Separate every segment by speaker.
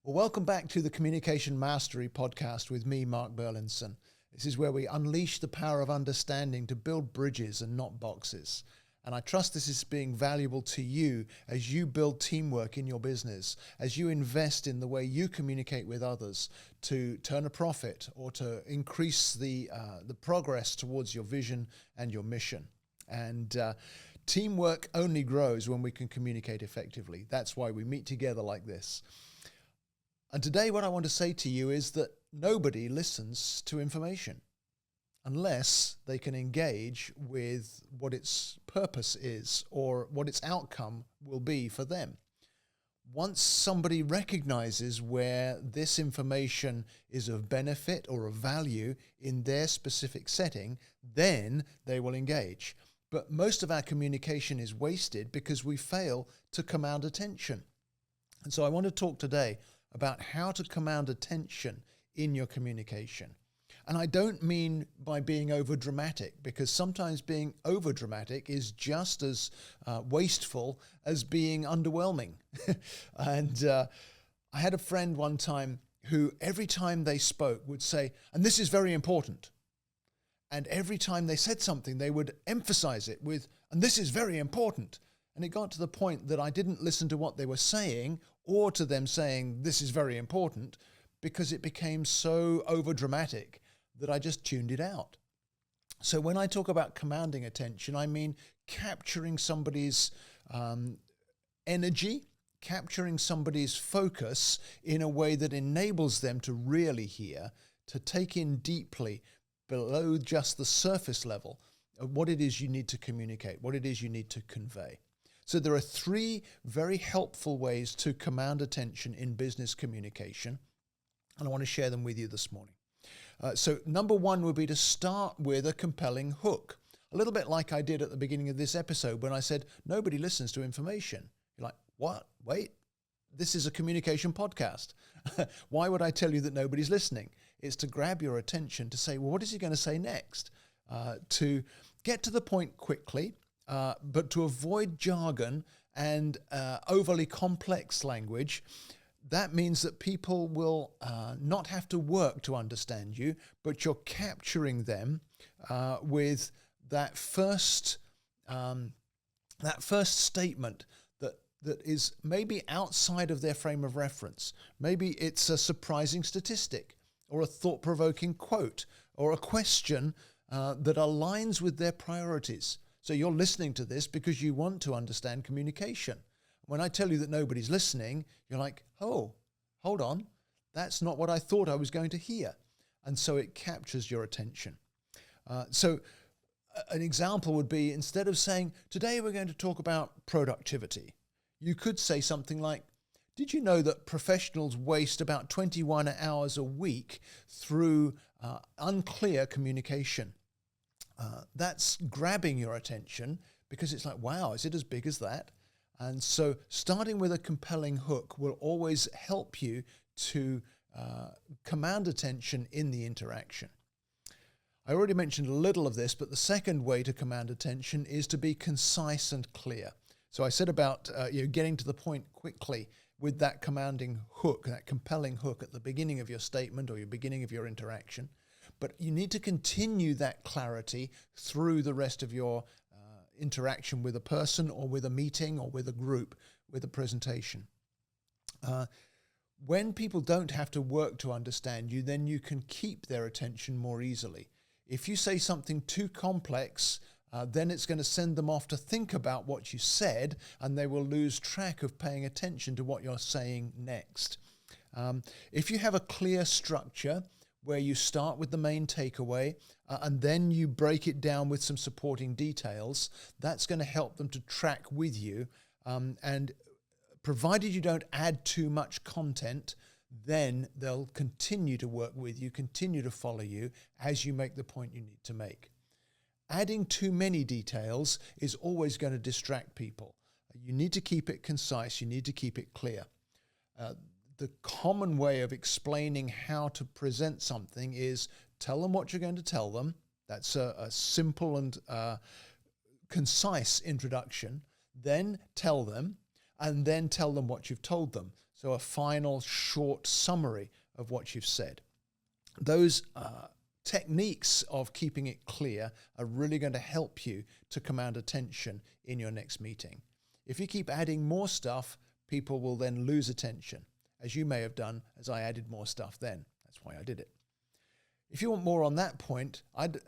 Speaker 1: Well, welcome back to the Communication Mastery podcast with me, Mark Berlinson. This is where we unleash the power of understanding to build bridges and not boxes. And I trust this is being valuable to you as you build teamwork in your business, as you invest in the way you communicate with others to turn a profit or to increase the progress towards your vision and your mission. And teamwork only grows when we can communicate effectively. That's why we meet together like this. And today what I want to say to you is that nobody listens to information unless they can engage with what its purpose is or what its outcome will be for them. Once somebody recognizes where this information is of benefit or of value in their specific setting, then they will engage. But most of our communication is wasted because we fail to command attention. And so I want to talk today about how to command attention in your communication. And I don't mean by being over-dramatic, because sometimes being over-dramatic is just as wasteful as being underwhelming. And I had a friend one time who every time they spoke would say, and this is very important. And every time they said something, they would emphasize it with, and this is very important. And it got to the point that I didn't listen to what they were saying or to them saying, this is very important, because it became so over-dramatic that I just tuned it out. So when I talk about commanding attention, I mean capturing somebody's energy, capturing somebody's focus in a way that enables them to really hear, to take in deeply below just the surface level of what it is you need to communicate, what it is you need to convey. So there are three very helpful ways to command attention in business communication, and I want to share them with you this morning. So number one would be to start with a compelling hook, a little bit like I did at the beginning of this episode when I said, nobody listens to information. You're like, what? Wait, this is a communication podcast. Why would I tell you that nobody's listening? It's to grab your attention to say, well, what is he going to say next? To get to the point quickly, but to avoid jargon and overly complex language. That means that people will not have to work to understand you, but you're capturing them with that first statement that is maybe outside of their frame of reference. Maybe it's a surprising statistic or a thought-provoking quote or a question that aligns with their priorities. So you're listening to this because you want to understand communication. When I tell you that nobody's listening, you're like, oh, hold on. That's not what I thought I was going to hear. And so it captures your attention. So an example would be, instead of saying, today we're going to talk about productivity, you could say something like, did you know that professionals waste about 21 hours a week through unclear communication? That's grabbing your attention because it's like, wow, is it as big as that? And so starting with a compelling hook will always help you to command attention in the interaction. I already mentioned a little of this, but the second way to command attention is to be concise and clear. So I said about getting to the point quickly with that commanding hook, that compelling hook at the beginning of your statement or your beginning of your interaction. But you need to continue that clarity through the rest of your interaction with a person or with a meeting or with a group, with a presentation. When people don't have to work to understand you, then you can keep their attention more easily. If you say something too complex, then it's going to send them off to think about what you said, and they will lose track of paying attention to what you're saying next. If you have a clear structure where you start with the main takeaway and then you break it down with some supporting details, that's going to help them to track with you. And provided you don't add too much content, then they'll continue to work with you, continue to follow you as you make the point you need to make. Adding too many details is always going to distract people. You need to keep it concise. You need to keep it clear. The common way of explaining how to present something is tell them what you're going to tell them. That's a simple and concise introduction. Then tell them, and then tell them what you've told them. So So a final short summary of what you've said. Those techniques of keeping it clear are really going to help you to command attention in your next meeting. If you keep adding more stuff, people will then lose attention, as you may have done as I added more stuff then. That's why I did it. If you want more on that point, I'd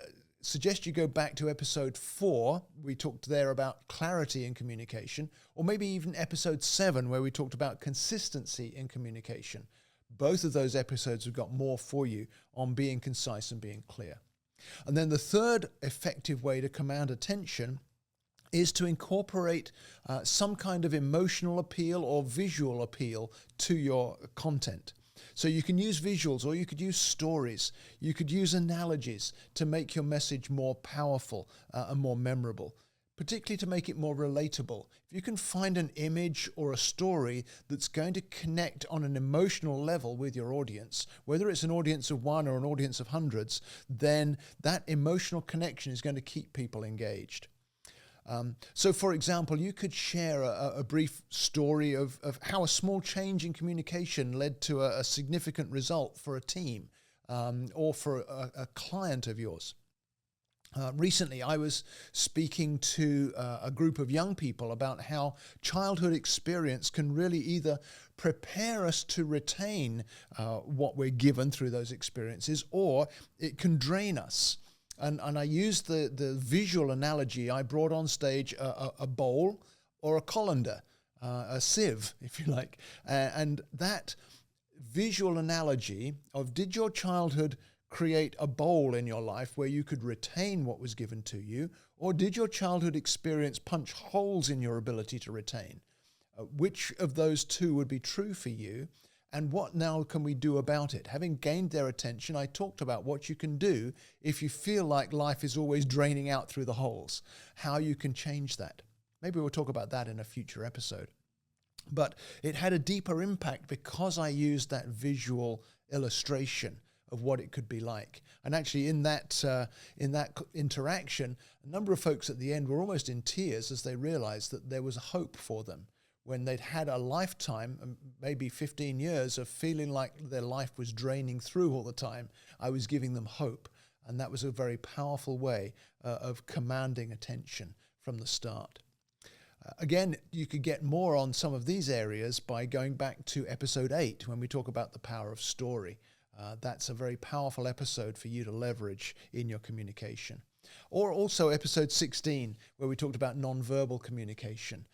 Speaker 1: suggest you go back to episode 4. We talked there about clarity in communication, or maybe even episode 7, where we talked about consistency in communication. Both of those episodes have got more for you on being concise and being clear. And then the third effective way to command attention is to incorporate some kind of emotional appeal or visual appeal to your content. So you can use visuals, or you could use stories. You could use analogies to make your message more powerful and more memorable, particularly to make it more relatable. If you can find an image or a story that's going to connect on an emotional level with your audience, whether it's an audience of one or an audience of hundreds, then that emotional connection is going to keep people engaged. So, for example, you could share a brief story of how a small change in communication led to a significant result for a team or for a client of yours. Recently, I was speaking to a group of young people about how childhood experience can really either prepare us to retain what we're given through those experiences, or it can drain us. And I used the visual analogy. I brought on stage a bowl or a colander, a sieve, if you like. And that visual analogy of, did your childhood create a bowl in your life where you could retain what was given to you, or did your childhood experience punch holes in your ability to retain? Which of those two would be true for you? And what now can we do about it? Having gained their attention, I talked about what you can do if you feel like life is always draining out through the holes, how you can change that. Maybe we'll talk about that in a future episode. But it had a deeper impact because I used that visual illustration of what it could be like. And actually in that interaction, a number of folks at the end were almost in tears as they realized that there was a hope for them. When they'd had a lifetime, maybe 15 years, of feeling like their life was draining through all the time, I was giving them hope. And that was a very powerful way of commanding attention from the start. Again, you could get more on some of these areas by going back to episode 8 when we talk about the power of story. That's a very powerful episode for you to leverage in your communication. Or also episode 16, where we talked about nonverbal communication.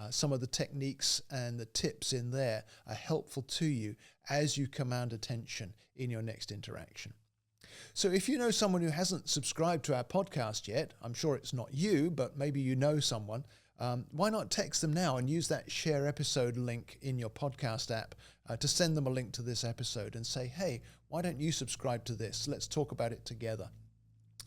Speaker 1: Some of the techniques and the tips in there are helpful to you as you command attention in your next interaction. So if you know someone who hasn't subscribed to our podcast yet, I'm sure it's not you, but maybe you know someone, why not text them now and use that share episode link in your podcast app to send them a link to this episode and say, hey, why don't you subscribe to this? Let's talk about it together.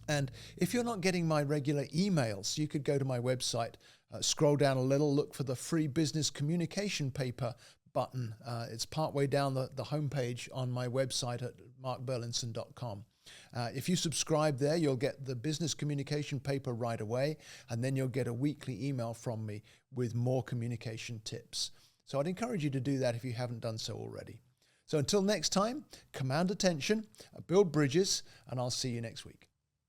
Speaker 1: And if you're not getting my regular emails, you could go to my website, scroll down a little, look for the free business communication paper button. It's partway down the homepage on my website at markburlinson.com. If you subscribe there, you'll get the business communication paper right away, and then you'll get a weekly email from me with more communication tips. So I'd encourage you to do that if you haven't done so already. So until next time, command attention, build bridges, and I'll see you next week.